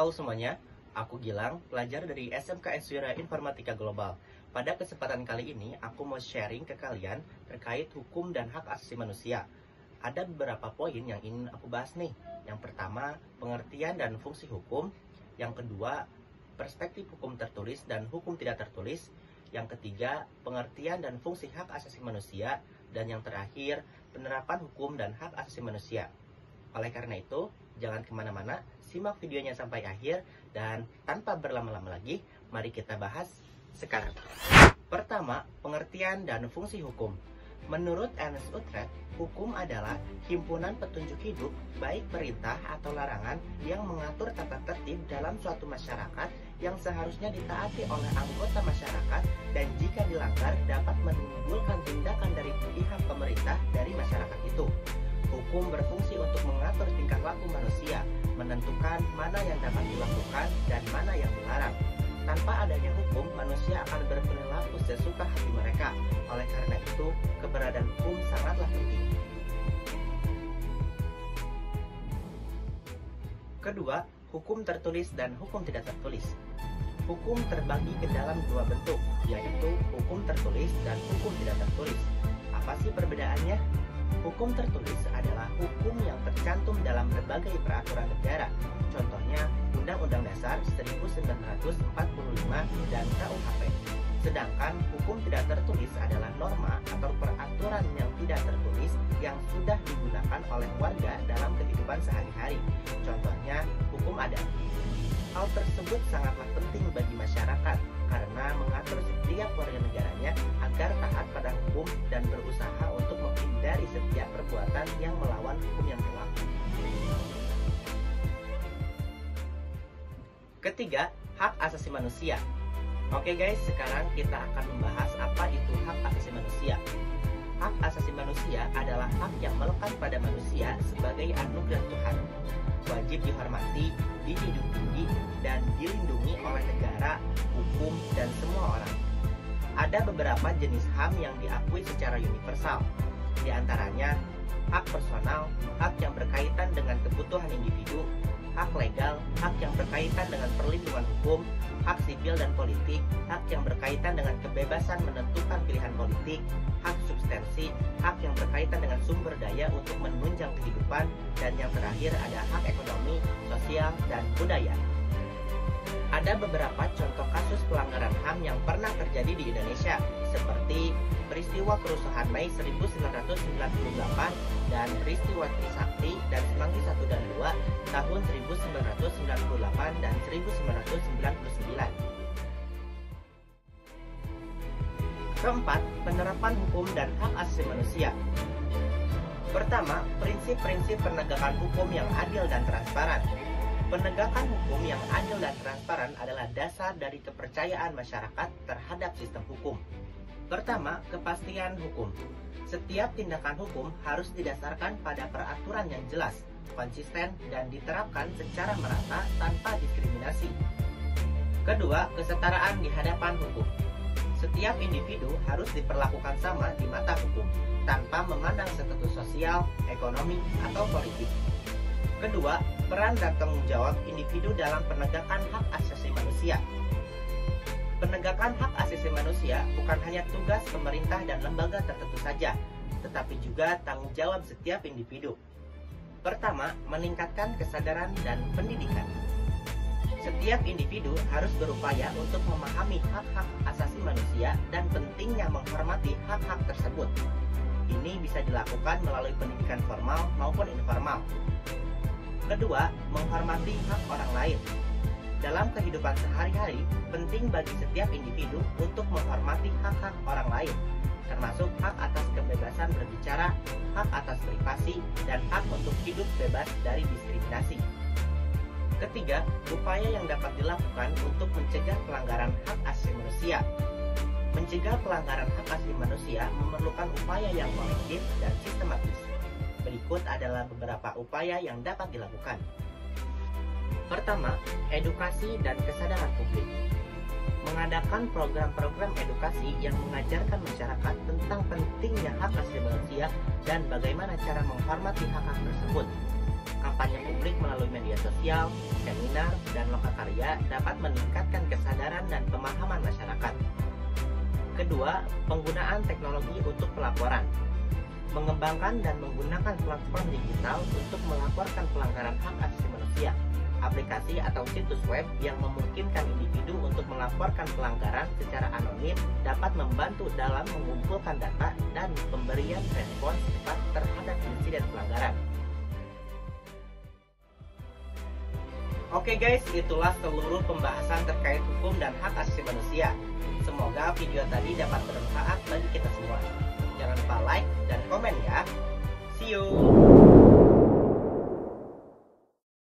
Halo semuanya, aku Gilang, pelajar dari SMK Eswira Informatika Global. Pada kesempatan kali ini, aku mau sharing ke kalian terkait hukum dan hak asasi manusia. Ada beberapa poin yang ingin aku bahas nih. Yang pertama, pengertian dan fungsi hukum. Yang kedua, perspektif hukum tertulis dan hukum tidak tertulis. Yang ketiga, pengertian dan fungsi hak asasi manusia. Dan yang terakhir, penerapan hukum dan hak asasi manusia. Oleh karena itu, jangan kemana-mana, simak videonya sampai akhir, dan tanpa berlama-lama lagi, mari kita bahas sekarang. Pertama, pengertian dan fungsi hukum. Menurut Ernest Utrecht, hukum adalah himpunan petunjuk hidup, baik perintah atau larangan, yang mengatur tata tertib dalam suatu masyarakat yang seharusnya ditaati oleh anggota masyarakat, dan jika dilanggar dapat menimbulkan tindakan dari pihak pemerintah dari masyarakat itu. Hukum berfungsi untuk mengatur tingkah laku manusia, menentukan mana yang dapat dilakukan dan mana yang dilarang. Tanpa adanya hukum, manusia akan berperilaku sesuka hati mereka. Oleh karena itu, keberadaan hukum sangatlah penting. Kedua, hukum tertulis dan hukum tidak tertulis. Hukum terbagi ke dalam dua bentuk, yaitu hukum tertulis dan hukum tidak tertulis. Apa sih perbedaannya? Hukum tertulis adalah hukum yang tercantum dalam berbagai peraturan negara. Contohnya, Undang-Undang Dasar 1945 dan KUHP. Sedangkan hukum tidak tertulis adalah norma atau peraturan yang tidak tertulis yang sudah digunakan oleh warga dalam kehidupan sehari-hari. Contohnya, hukum adat. Hal tersebut sangatlah penting bagi masyarakat karena mengatur setiap warga negaranya agar taat pada hukum dan berusaha untuk menghindari setiap perbuatan yang melawan hukum yang berlaku. Ketiga, hak asasi manusia. Oke guys, sekarang kita akan membahas apa itu hak asasi manusia. Hak asasi manusia adalah hak yang melekat pada manusia sebagai anugerah Tuhan. Wajib dihormati, dihidupi, dan dilindungi oleh negara, hukum, dan semua orang. Ada beberapa jenis HAM yang diakui secara universal. Di antaranya, hak personal, hak yang berkaitan dengan kebutuhan individu, hak legal, hak yang berkaitan dengan perlindungan hukum, hak sipil dan politik, hak yang berkaitan dengan kebebasan menentukan pilihan politik, hak substansi, hak yang berkaitan dengan sumber daya untuk menunjang kehidupan, dan yang terakhir ada hak ekonomi, sosial, dan budaya. Ada beberapa contoh kasus pelanggaran HAM yang pernah terjadi di Indonesia, seperti peristiwa kerusuhan Mei 1998 dan peristiwa Trisakti dan Semanggi 1 dan 2 tahun 1998 dan 1999. Keempat, penerapan hukum dan hak asasi manusia. Pertama, prinsip-prinsip penegakan hukum yang adil dan transparan. Penegakan hukum yang adil dan transparan adalah dasar dari kepercayaan masyarakat terhadap sistem hukum. Pertama, kepastian hukum. Setiap tindakan hukum harus didasarkan pada peraturan yang jelas, konsisten, dan diterapkan secara merata tanpa diskriminasi. Kedua, kesetaraan di hadapan hukum. Setiap individu harus diperlakukan sama di mata hukum, tanpa memandang status sosial, ekonomi, atau politik. Kedua, peran dan tanggung jawab individu dalam penegakan hak asasi manusia. Penegakan hak asasi manusia bukan hanya tugas pemerintah dan lembaga tertentu saja, tetapi juga tanggung jawab setiap individu. Pertama, meningkatkan kesadaran dan pendidikan. Setiap individu harus berupaya untuk memahami hak-hak asasi manusia dan pentingnya menghormati hak-hak tersebut. Ini bisa dilakukan melalui pendidikan formal maupun informal. Kedua, menghormati hak orang lain. Dalam kehidupan sehari-hari, penting bagi setiap individu untuk menghormati hak-hak orang lain, termasuk hak atas kebebasan berbicara, hak atas privasi, dan hak untuk hidup bebas dari diskriminasi. Ketiga, upaya yang dapat dilakukan untuk mencegah pelanggaran hak asasi manusia. Mencegah pelanggaran hak asasi manusia memerlukan upaya yang kolektif dan sistematis. Berikut adalah beberapa upaya yang dapat dilakukan. Pertama, edukasi dan kesadaran publik. Mengadakan program-program edukasi yang mengajarkan masyarakat tentang pentingnya hak asasi manusia dan bagaimana cara menghormati hak-hak tersebut. Kampanye publik melalui media sosial, seminar, dan lokakarya dapat meningkatkan kesadaran dan pemahaman masyarakat. Kedua, penggunaan teknologi untuk pelaporan. Mengembangkan dan menggunakan platform digital untuk melaporkan pelanggaran hak asasi manusia. Aplikasi atau situs web yang memungkinkan individu untuk melaporkan pelanggaran secara anonim dapat membantu dalam mengumpulkan data dan pemberian respons cepat terhadap insiden pelanggaran. Oke guys, itulah seluruh pembahasan terkait hukum dan hak asasi manusia. Semoga video tadi dapat bermanfaat bagi kita semua. Jangan lupa like dan komen ya. See you!